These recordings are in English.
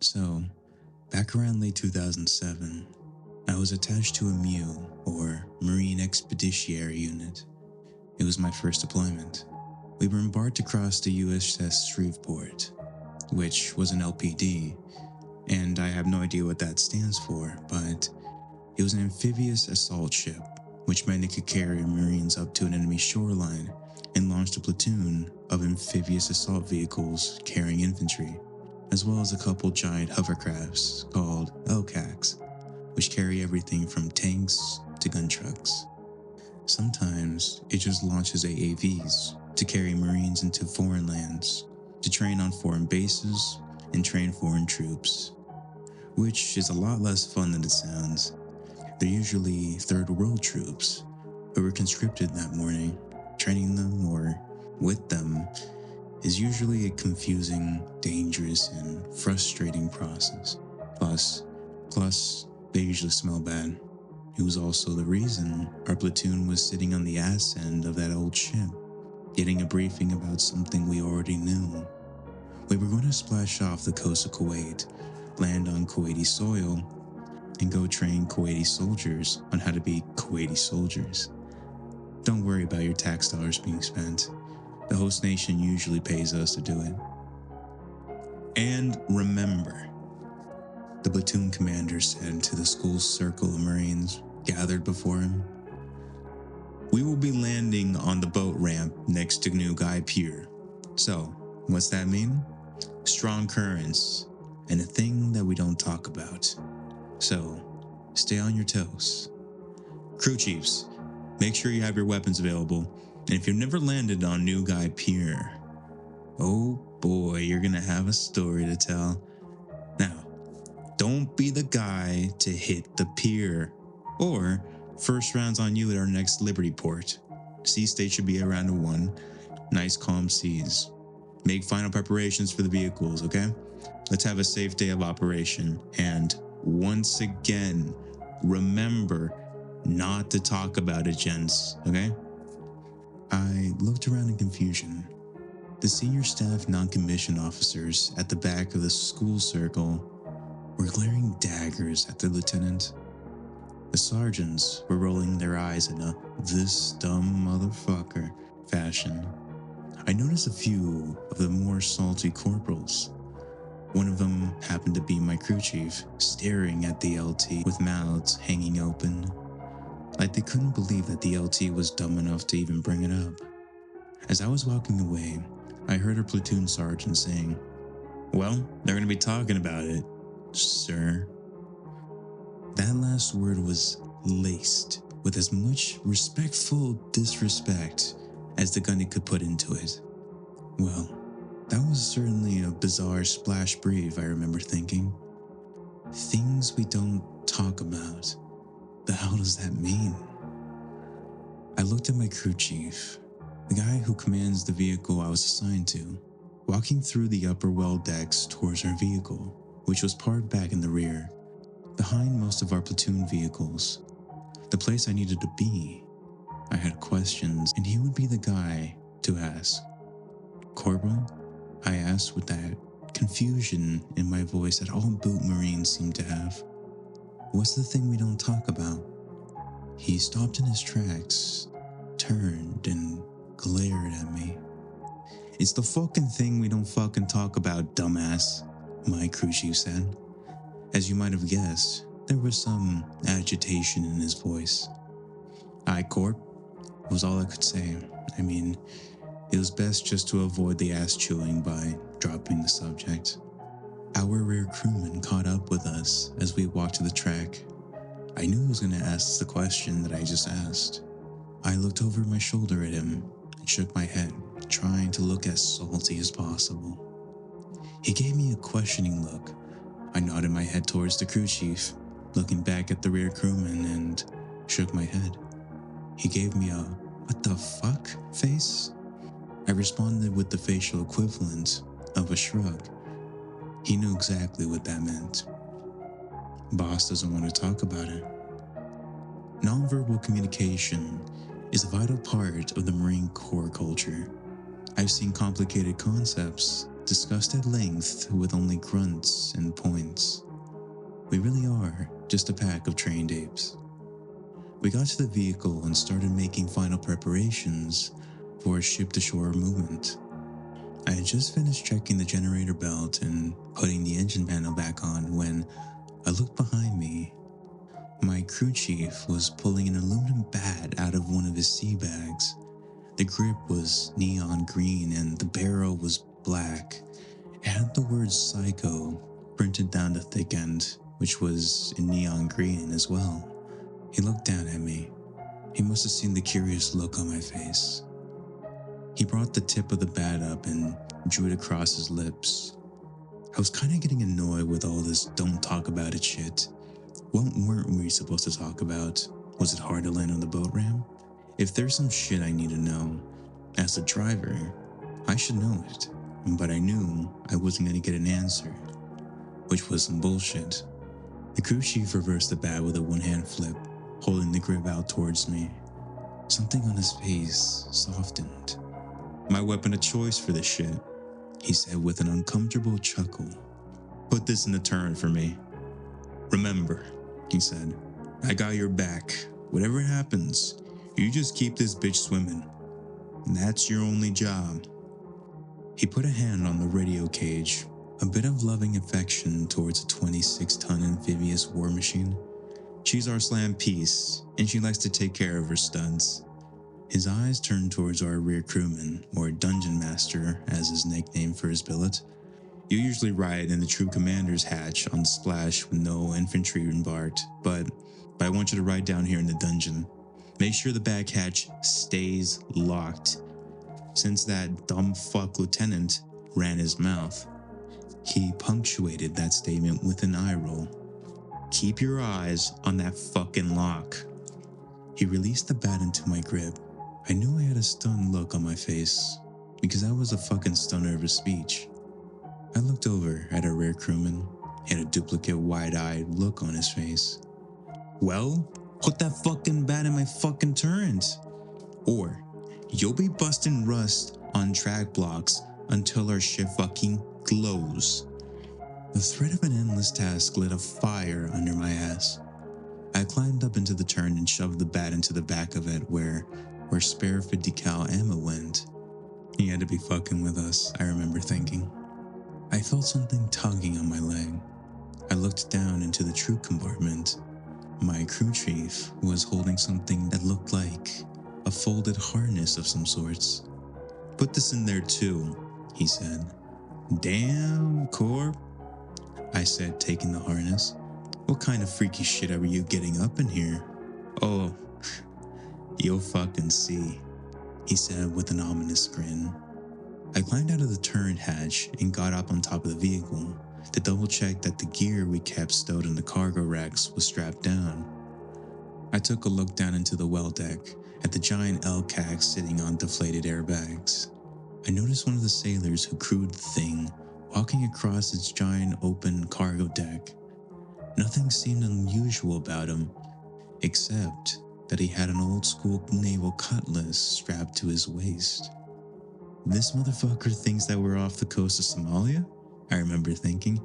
So, back around late 2007, I was attached to a Myuu, or Marine Expeditionary Unit. It was my first deployment. We were embarked across the USS Shreveport, which was an LPD, and I have no idea what that stands for, but it was an amphibious assault ship, which meant it could carry Marines up to an enemy shoreline and launched a platoon of amphibious assault vehicles carrying infantry, as well as a couple giant hovercrafts called LCACs, which carry everything from tanks to gun trucks. Sometimes it just launches AAVs to carry Marines into foreign lands, to train on foreign bases and train foreign troops, which is a lot less fun than it sounds. They're usually third world troops who were conscripted that morning. Training them or with them is usually a confusing, dangerous, and frustrating process. Plus, they usually smell bad. It was also the reason our platoon was sitting on the ass end of that old ship, getting a briefing about something we already knew. We were going to splash off the coast of Kuwait, land on Kuwaiti soil, and go train Kuwaiti soldiers on how to be Kuwaiti soldiers. Don't worry about your tax dollars being spent. The host nation usually pays us to do it. And remember, the platoon commander said to the school's circle of Marines gathered before him, "We will be landing on the boat ramp next to new Guy Pier. So, what's that mean? Strong currents, and a thing that we don't talk about. So, stay on your toes. Crew chiefs, make sure you have your weapons available, and if you've never landed on new Guy Pier, oh boy, you're gonna have a story to tell. Now, don't be the guy to hit the pier, or first rounds on you at our next Liberty port. Sea state should be around a 1, nice calm seas. Make final preparations for the vehicles, okay? Let's have a safe day of operation, and once again, remember not to talk about it, gents, okay?" I looked around in confusion. The senior staff non-commissioned officers at the back of the school circle were glaring daggers at the lieutenant. The sergeants were rolling their eyes in a "this dumb motherfucker" fashion. I noticed a few of the more salty corporals. One of them happened to be my crew chief, staring at the LT with mouths hanging open, like they couldn't believe that the LT was dumb enough to even bring it up. As I was walking away, I heard our platoon sergeant saying, "Well, they're going to be talking about it, sir." That last word was laced with as much respectful disrespect as the gunny could put into it. Well, that was certainly a bizarre splash brief, I remember thinking. Things we don't talk about. The hell does that mean? I looked at my crew chief, the guy who commands the vehicle I was assigned to, walking through the upper well decks towards our vehicle, which was parked back in the rear, behind most of our platoon vehicles. The place I needed to be. I had questions, and he would be the guy to ask. "Corporal?" I asked with that confusion in my voice that all boot Marines seem to have. "What's the thing we don't talk about?" He stopped in his tracks, turned, and glared at me. "It's the fucking thing we don't fucking talk about, dumbass," my crew chief said. As you might have guessed, there was some agitation in his voice. "Aye, Corp," was all I could say. I mean, it was best just to avoid the ass chewing by dropping the subject. Our rear crewman caught up with us as we walked to the track. I knew he was going to ask the question that I just asked. I looked over my shoulder at him and shook my head, trying to look as salty as possible. He gave me a questioning look. I nodded my head towards the crew chief, looking back at the rear crewman, and shook my head. He gave me a "what the fuck" face. I responded with the facial equivalent of a shrug. He knew exactly what that meant. Boss doesn't want to talk about it. Nonverbal communication is a vital part of the Marine Corps culture. I've seen complicated concepts discussed at length with only grunts and points. We really are just a pack of trained apes. We got to the vehicle and started making final preparations for a ship-to-shore movement. I had just finished checking the generator belt and putting the engine panel back on when I looked behind me. My crew chief was pulling an aluminum bat out of one of his sea bags. The grip was neon green and the barrel was black. It had the word Psycho printed down the thick end, which was in neon green as well. He looked down at me. He must have seen the curious look on my face. He brought the tip of the bat up and drew it across his lips. I was kind of getting annoyed with all this don't talk about it shit. What weren't we supposed to talk about? Was it hard to land on the boat ramp? If there's some shit I need to know, as the driver, I should know it. But I knew I wasn't going to get an answer, which was some bullshit. The crew chief reversed the bat with a one-hand flip, holding the grip out towards me. Something on his face softened. My weapon of choice for this shit, he said with an uncomfortable chuckle. Put this in the turret for me. Remember, he said, I got your back. Whatever happens, you just keep this bitch swimming. That's your only job. He put a hand on the radio cage, a bit of loving affection towards a 26-ton amphibious war machine. She's our slam piece, and she likes to take care of her stunts. His eyes turned towards our rear crewman, or dungeon master as his nickname for his billet. You usually ride in the troop commander's hatch on the splash with no infantry embarked, but I want you to ride down here in the dungeon. Make sure the back hatch stays locked. Since that dumb fuck lieutenant ran his mouth, he punctuated that statement with an eye roll. Keep your eyes on that fucking lock. He released the bat into my grip. I knew I had a stunned look on my face, because that was a fucking stunner of a speech. I looked over at our rear crewman. He had a duplicate wide-eyed look on his face. Well, put that fucking bat in my fucking turret, or you'll be busting rust on track blocks until our ship fucking glows. The threat of an endless task lit a fire under my ass. I climbed up into the turret and shoved the bat into the back of it where spare 50 cal ammo went. He had to be fucking with us, I remember thinking. I felt something tugging on my leg. I looked down into the troop compartment. My crew chief was holding something that looked like a folded harness of some sorts. Put this in there too, he said. Damn, Corp, I said, taking the harness. What kind of freaky shit are you getting up in here? Oh, you'll fucking see, he said with an ominous grin. I climbed out of the turret hatch and got up on top of the vehicle to double check that the gear we kept stowed in the cargo racks was strapped down. I took a look down into the well deck at the giant LCAC sitting on deflated airbags. I noticed one of the sailors who crewed the thing walking across its giant open cargo deck. Nothing seemed unusual about him, except that he had an old-school naval cutlass strapped to his waist. This motherfucker thinks that we're off the coast of Somalia? I remember thinking.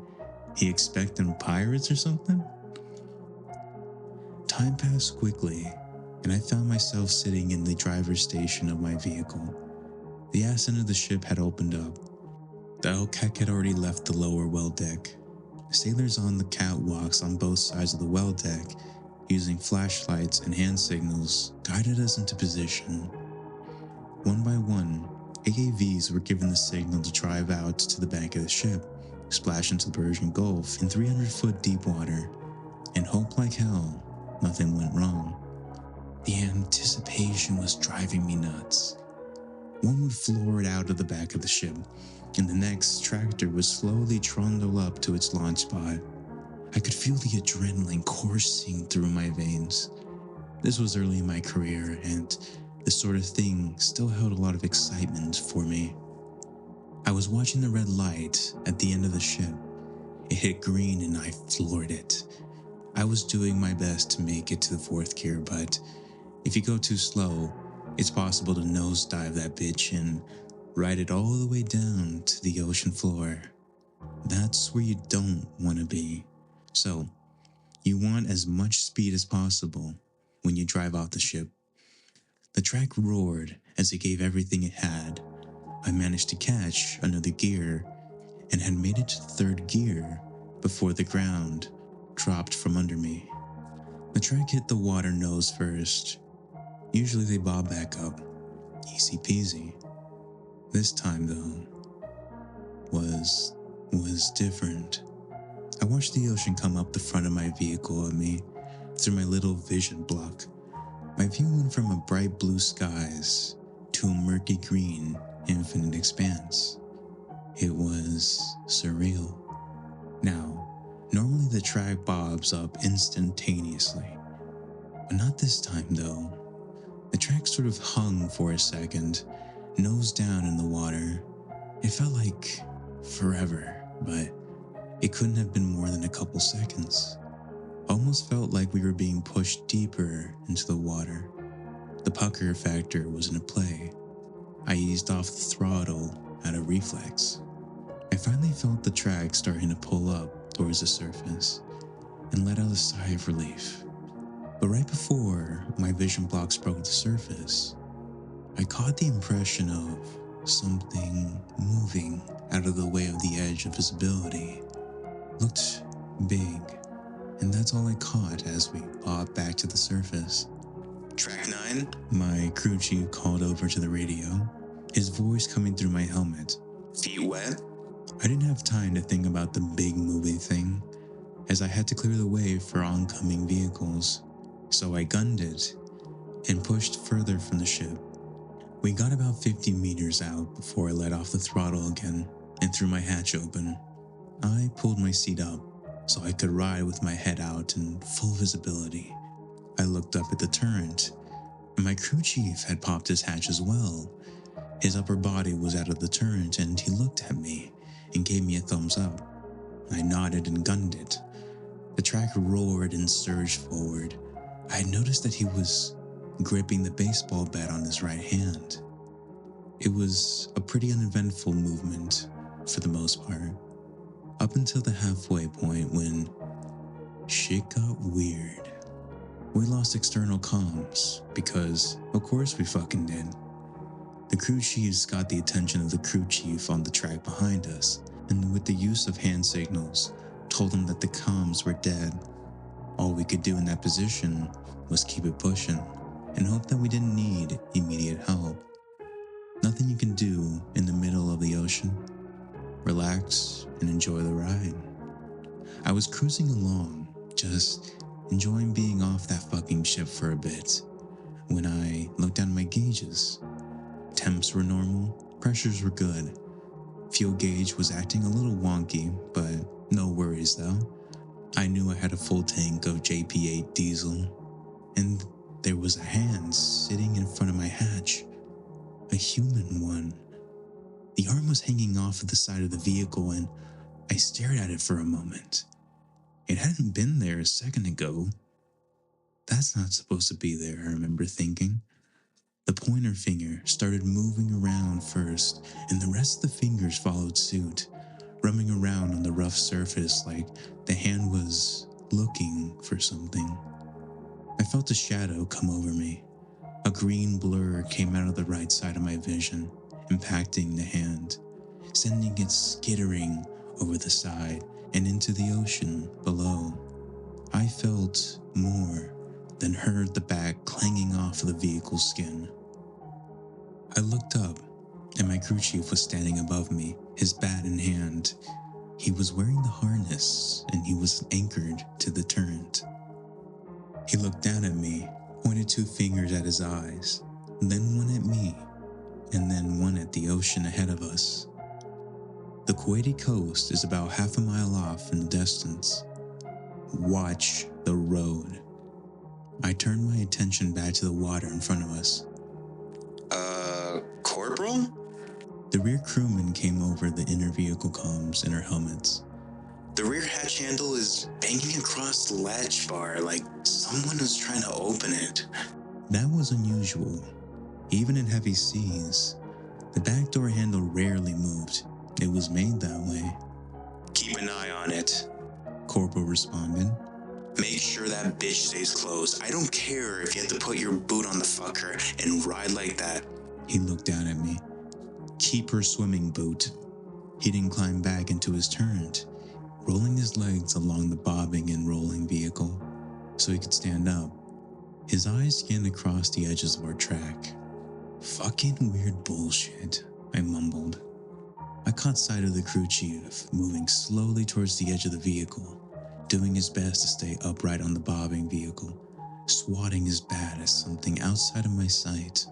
He expecting pirates or something? Time passed quickly, and I found myself sitting in the driver's station of my vehicle. The ass end of the ship had opened up. The LCAC had already left the lower well deck. Sailors on the catwalks on both sides of the well deck, using flashlights and hand signals, guided us into position. One by one, AAVs were given the signal to drive out to the bank of the ship, splash into the Persian Gulf in 300-foot deep water, and hope like hell nothing went wrong. The anticipation was driving me nuts. One would floor it out of the back of the ship, and the next tractor would slowly trundle up to its launch spot. I could feel the adrenaline coursing through my veins. This was early in my career, and this sort of thing still held a lot of excitement for me. I was watching the red light at the end of the ship. It hit green and I floored it. I was doing my best to make it to the fourth gear, but if you go too slow, it's possible to nosedive that bitch and ride it all the way down to the ocean floor. That's where you don't want to be. So, You want as much speed as possible when you drive off the ship. The track roared as it gave everything it had. I managed to catch another gear and had made it to the third gear before the ground dropped from under me. The track hit the water nose first. Usually they bob back up. Easy peasy. This time, though, was different. I watched the ocean come up the front of my vehicle at me through my little vision block. My view went from a bright blue skies to a murky green, infinite expanse. It was surreal. Now, normally the track bobs up instantaneously, but not this time though. The track sort of hung for a second, nose down in the water. It felt like forever, but it couldn't have been more than a couple seconds. Almost felt like we were being pushed deeper into the water. The pucker factor wasn't at play. I eased off the throttle out of reflex. I finally felt the track starting to pull up towards the surface and let out a sigh of relief. But right before my vision blocks broke the surface, I caught the impression of something moving out of the way of the edge of visibility. Looked big, and that's all I caught as we bobbed back to the surface. "Track 9? My crew chief called over to the radio, his voice coming through my helmet. "Feet wet?" I didn't have time to think about the big moving thing, as I had to clear the way for oncoming vehicles, so I gunned it and pushed further from the ship. We got about 50 meters out before I let off the throttle again and threw my hatch open. I pulled my seat up so I could ride with my head out in full visibility. I looked up at the turret, and my crew chief had popped his hatch as well. His upper body was out of the turret, and he looked at me and gave me a thumbs up. I nodded and gunned it. The track roared and surged forward. I had noticed that he was gripping the baseball bat on his right hand. It was a pretty uneventful movement for the most part, up until the halfway point when shit got weird. We lost external comms because, of course, we fucking did. The crew chiefs got the attention of the crew chief on the track behind us, and with the use of hand signals, told him that the comms were dead. All we could do in that position was keep it pushing and hope that we didn't need immediate help. Nothing you can do in the middle of the ocean. Relax and enjoy the ride. I was cruising along, just enjoying being off that fucking ship for a bit, when I looked down at my gauges. Temps were normal, pressures were good. Fuel gauge was acting a little wonky, but no worries though. I knew I had a full tank of JP8 diesel, and there was a hand sitting in front of my hatch. A human one. The arm was hanging off of the side of the vehicle, and I stared at it for a moment. It hadn't been there a second ago. That's not supposed to be there, I remember thinking. The pointer finger started moving around first, and the rest of the fingers followed suit, rumming around on the rough surface like the hand was looking for something. I felt a shadow come over me. A green blur came out of the right side of my vision, impacting the hand, sending it skittering over the side and into the ocean below. I felt more than heard the back clanging off of the vehicle's skin. I looked up, and my crew chief was standing above me, his bat in hand. He was wearing the harness, and he was anchored to the turret. He looked down at me, pointed 2 fingers at his eyes, then one at me, and then one at the ocean ahead of us. The Kuwaiti coast is about half a mile off in the distance. Watch the road. I turned my attention back to the water in front of us. Corporal? The rear crewman came over the inner vehicle comms in our helmets. The rear hatch handle is banging across the latch bar like someone was trying to open it. That was unusual. Even in heavy seas, the back door handle rarely moved. It was made that way. Keep an eye on it, Corporal responded. Make sure that bitch stays closed. I don't care if you have to put your boot on the fucker and ride like that. He looked down at me. Keep her swimming boot. He didn't climb back into his turn, rolling his legs along the bobbing and rolling vehicle so he could stand up. His eyes scanned across the edges of our track. Fucking weird bullshit, I mumbled. I caught sight of the crew chief moving slowly towards the edge of the vehicle, doing his best to stay upright on the bobbing vehicle, swatting his bat at something outside of my sight.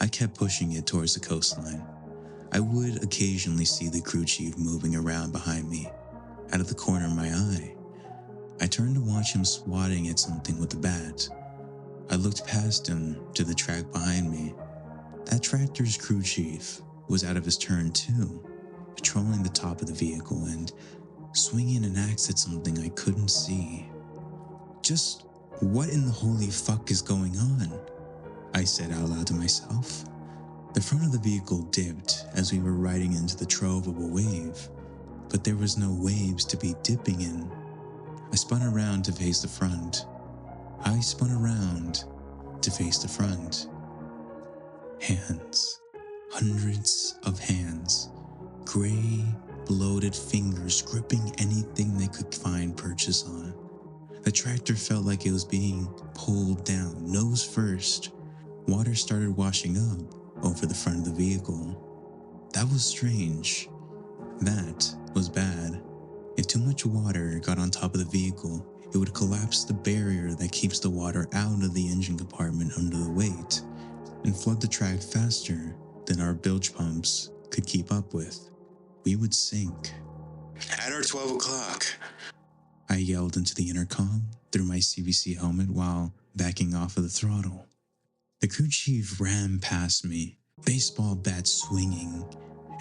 I kept pushing it towards the coastline. I would occasionally see the crew chief moving around behind me, out of the corner of my eye. I turned to watch him swatting at something with the bat. I looked past him to the track behind me. That tractor's crew chief was out of his turn too, patrolling the top of the vehicle and swinging an axe at something I couldn't see. Just what in the holy fuck is going on? I said out loud to myself. The front of the vehicle dipped as we were riding into the trove of a wave, but there was no waves to be dipping in. I spun around to face the front. I spun around to face the front. Hands. Hundreds of hands. Gray, bloated fingers gripping anything they could find purchase on. The tractor felt like it was being pulled down, nose first. Water started washing up over the front of the vehicle. That was strange. That was bad. If too much water got on top of the vehicle, it would collapse the barrier that keeps the water out of the engine compartment under the weight and flood the track faster than our bilge pumps could keep up with. We would sink. At our 12 o'clock, I yelled into the intercom through my CVC helmet while backing off of the throttle. The crew chief ran past me, baseball bat swinging.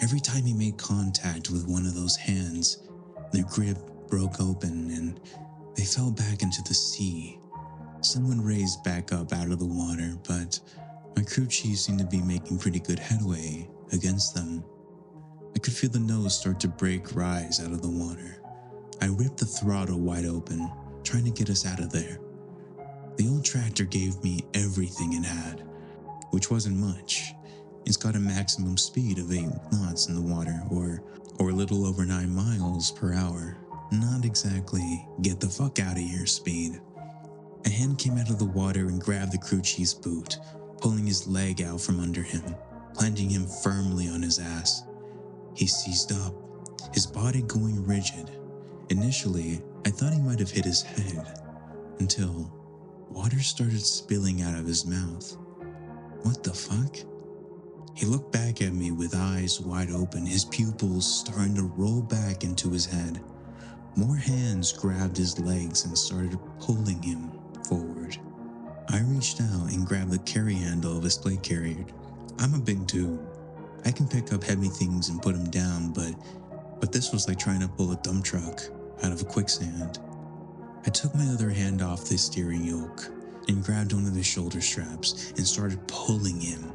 Every time he made contact with one of those hands, their grip broke open and they fell back into the sea. Someone raised back up out of the water, but my crew chief seemed to be making pretty good headway against them. I could feel the nose start to break rise out of the water. I ripped the throttle wide open, trying to get us out of there. The old tractor gave me everything it had, which wasn't much. It's got a maximum speed of 8 knots in the water, or a little over 9 miles per hour. Not exactly get the fuck out of here speed. A hand came out of the water and grabbed the crew chief's boot, pulling his leg out from under him, planting him firmly on his ass. He seized up, his body going rigid. Initially, I thought he might have hit his head, until water started spilling out of his mouth. What the fuck? He looked back at me with eyes wide open, his pupils starting to roll back into his head. More hands grabbed his legs and started pulling him forward. I reached out and grabbed the carry handle of his plate carrier. I'm a big dude. I can pick up heavy things and put them down, but this was like trying to pull a dump truck out of a quicksand. I took my other hand off the steering yoke and grabbed one of his shoulder straps and started pulling him.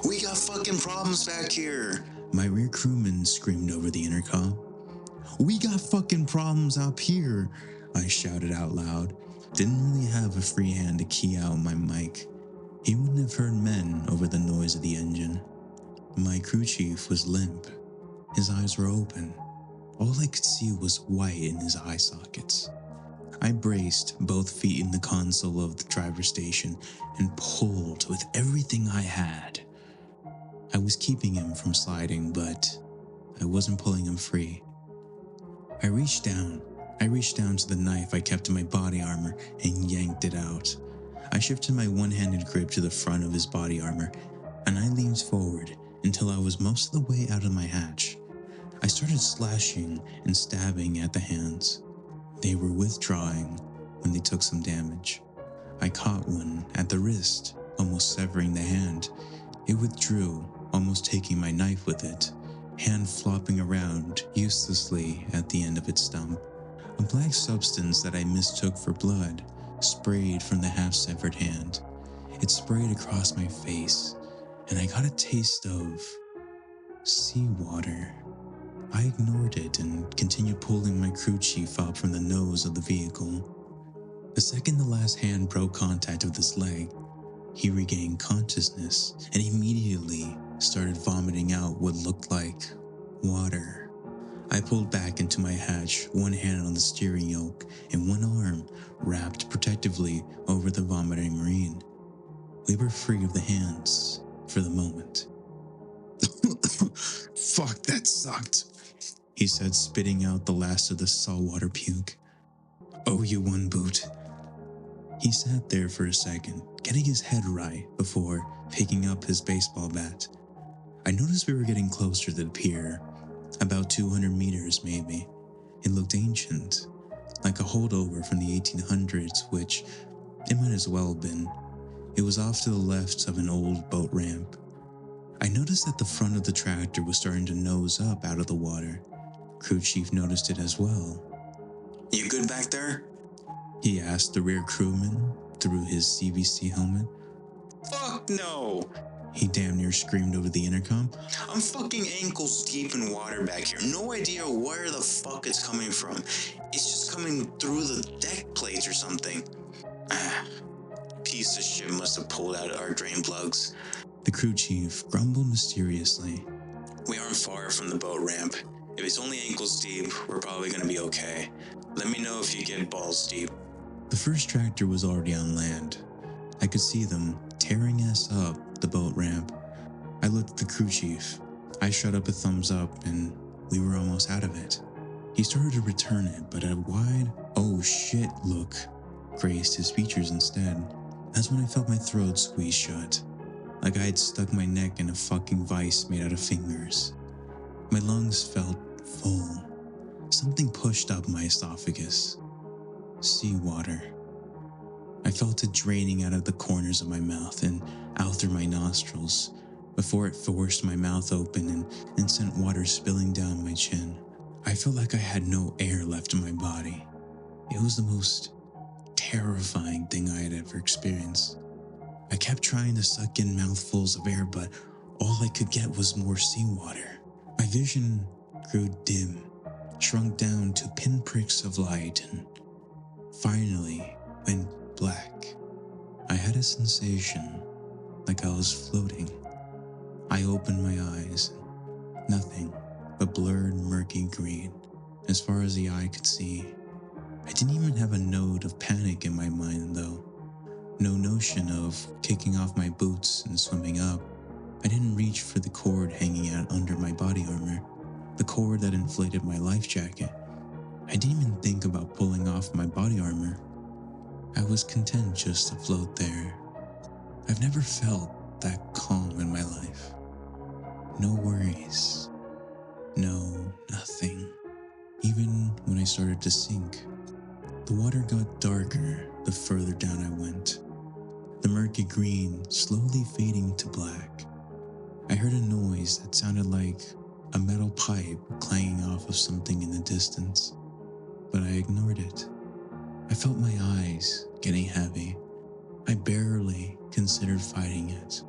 We got fucking problems back here, my rear crewman screamed over the intercom. We got fucking problems up here, I shouted out loud. Didn't really have a free hand to key out my mic. He wouldn't have heard men over the noise of the engine. My crew chief was limp. His eyes were open. All I could see was white in his eye sockets. I braced both feet in the console of the driver's station and pulled with everything I had. I was keeping him from sliding, but I wasn't pulling him free. I reached down to the knife I kept in my body armor and yanked it out. I shifted my one-handed grip to the front of his body armor, and I leaned forward until I was most of the way out of my hatch. I started slashing and stabbing at the hands. They were withdrawing when they took some damage. I caught one at the wrist, almost severing the hand. It withdrew, almost taking my knife with it, hand flopping around uselessly at the end of its stump. A black substance that I mistook for blood sprayed from the half-severed hand. It sprayed across my face, and I got a taste of seawater. I ignored it and continued pulling my crew chief up from the nose of the vehicle. The second the last hand broke contact with his leg, he regained consciousness and immediately started vomiting out what looked like water. I pulled back into my hatch, one hand on the steering yoke and one arm wrapped protectively over the vomiting Marine. We were free of the hands for the moment. Fuck, that sucked, he said, spitting out the last of the saltwater puke. Owe you one boot. He sat there for a second, getting his head right before picking up his baseball bat. I noticed we were getting closer to the pier, about 200 meters maybe. It looked ancient, like a holdover from the 1800s, which it might as well have been. It was off to the left of an old boat ramp. I noticed that the front of the tractor was starting to nose up out of the water. Crew chief noticed it as well. You good back there? He asked the rear crewman through his CVC helmet. Fuck no! He damn near screamed over the intercom. I'm fucking ankles deep in water back here. No idea where the fuck it's coming from. It's just coming through the deck plates or something. Piece of shit must have pulled out our drain plugs. The crew chief grumbled mysteriously. We aren't far from the boat ramp. If it's only ankles deep, we're probably gonna be okay. Let me know if you get balls deep. The first tractor was already on land. I could see them tearing us up the boat ramp. I looked at the crew chief. I shot up a thumbs up and we were almost out of it. He started to return it, but a wide, oh shit look graced his features instead. That's when I felt my throat squeeze shut, like I had stuck my neck in a fucking vice made out of fingers. My lungs felt full. Something pushed up my esophagus. Seawater. I felt it draining out of the corners of my mouth and out through my nostrils before it forced my mouth open and sent water spilling down my chin. I felt like I had no air left in my body. It was the most terrifying thing I had ever experienced. I kept trying to suck in mouthfuls of air, but all I could get was more seawater. My vision grew dim, shrunk down to pinpricks of light, and finally went black. I had a sensation like I was floating. I opened my eyes, and nothing but blurred murky green as far as the eye could see. I didn't even have a note of panic in my mind though. No notion of kicking off my boots and swimming up. I didn't reach for the cord hanging out under my body armor, the cord that inflated my life jacket. I didn't even think about pulling off my body armor. I was content just to float there. I've never felt that calm in my life. No worries. No, nothing. Even when I started to sink. The water got darker the further down I went. The murky green slowly fading to black. I heard a noise that sounded like a metal pipe clanging off of something in the distance, but I ignored it. I felt my eyes getting heavy. I barely considered fighting it.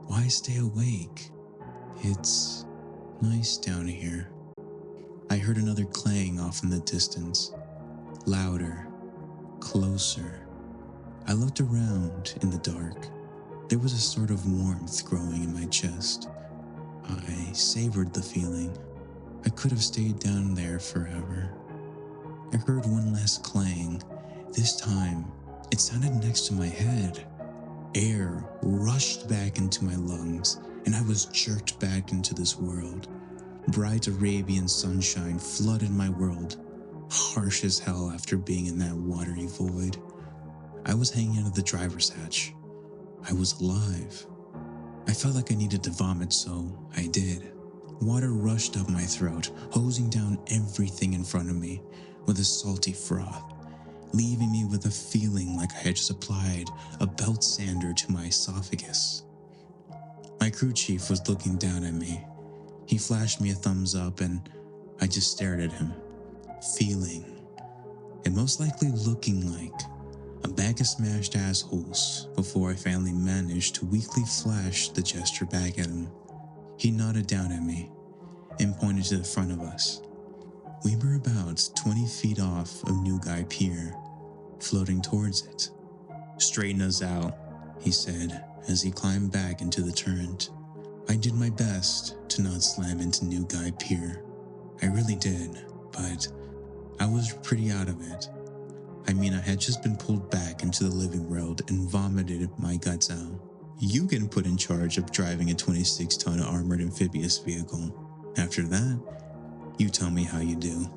Why stay awake? It's nice down here. I heard another clang off in the distance. Louder, closer. I looked around in the dark. There was a sort of warmth growing in my chest. I savored the feeling. I could have stayed down there forever. I heard one last clang. This time, it sounded next to my head. Air rushed back into my lungs, and I was jerked back into this world. Bright Arabian sunshine flooded my world, harsh as hell after being in that watery void. I was hanging out of the driver's hatch. I was alive. I felt like I needed to vomit, so I did. Water rushed up my throat, hosing down everything in front of me with a salty froth, leaving me with a feeling like I had just applied a belt sander to my esophagus. My crew chief was looking down at me. He flashed me a thumbs up and I just stared at him, feeling, and most likely looking like a bag of smashed assholes before I finally managed to weakly flash the gesture back at him. He nodded down at me and pointed to the front of us. We were about 20 feet off of New Guy Pier. floating towards it. "Straighten us out," he said as he climbed back into the turret. I did my best to not slam into new Guy Pier. I really did, but I was pretty out of it. I mean, I had just been pulled back into the living world and vomited my guts out. You get put in charge of driving a 26-ton armored amphibious vehicle. After that, you tell me how you do.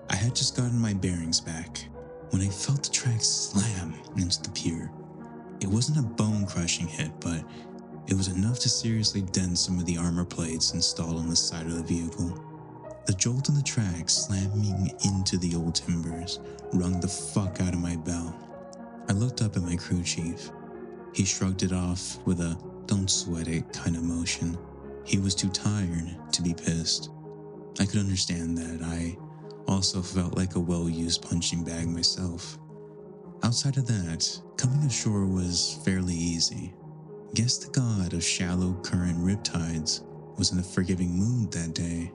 I had just gotten my bearings back when I felt the tracks slam into the pier. It wasn't a bone-crushing hit, but it was enough to seriously dent some of the armor plates installed on the side of the vehicle. The jolt of the tracks slamming into the old timbers wrung the fuck out of my bell. I looked up at my crew chief. He shrugged it off with a "don't sweat it" kind of motion. He was too tired to be pissed. I could understand that. I also felt like a well-used punching bag myself. Outside of that, coming ashore was fairly easy. Guess the god of shallow current riptides was in a forgiving mood that day.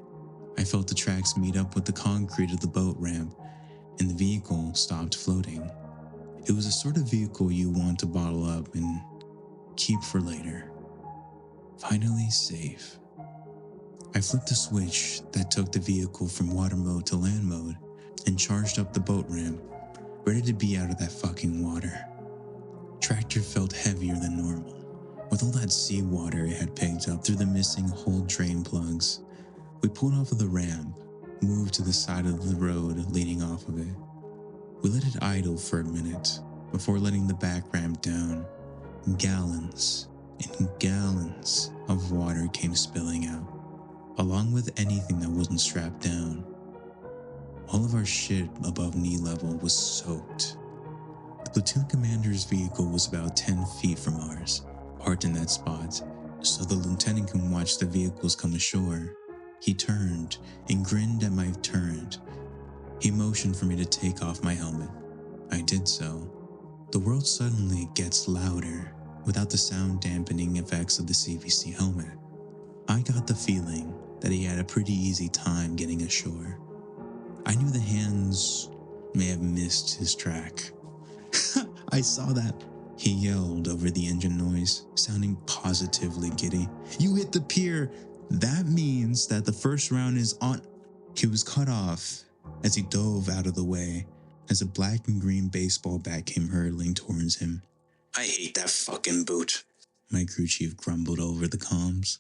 I felt the tracks meet up with the concrete of the boat ramp, and the vehicle stopped floating. It was the sort of vehicle you want to bottle up and keep for later. Finally safe. I flipped the switch that took the vehicle from water mode to land mode and charged up the boat ramp, ready to be out of that fucking water. Tractor felt heavier than normal, with all that seawater it had picked up through the missing hull drain plugs. We pulled off of the ramp, moved to the side of the road leading off of it. We let it idle for a minute before letting the back ramp down. Gallons and gallons of water came spilling out, along with anything that wasn't strapped down. All of our shit above knee level was soaked. The platoon commander's vehicle was about 10 feet from ours, parked in that spot, so the lieutenant can watch the vehicles come ashore. He turned and grinned at my turret. He motioned for me to take off my helmet. I did so. The world suddenly gets louder without the sound dampening effects of the CVC helmet. I got the feeling that he had a pretty easy time getting ashore. I knew the hands may have missed his track. I saw that, he yelled over the engine noise, sounding positively giddy. "You hit the pier! That means that the first round is on." He was cut off as he dove out of the way as a black and green baseball bat came hurtling towards him. "I hate that fucking boot," my crew chief grumbled over the comms.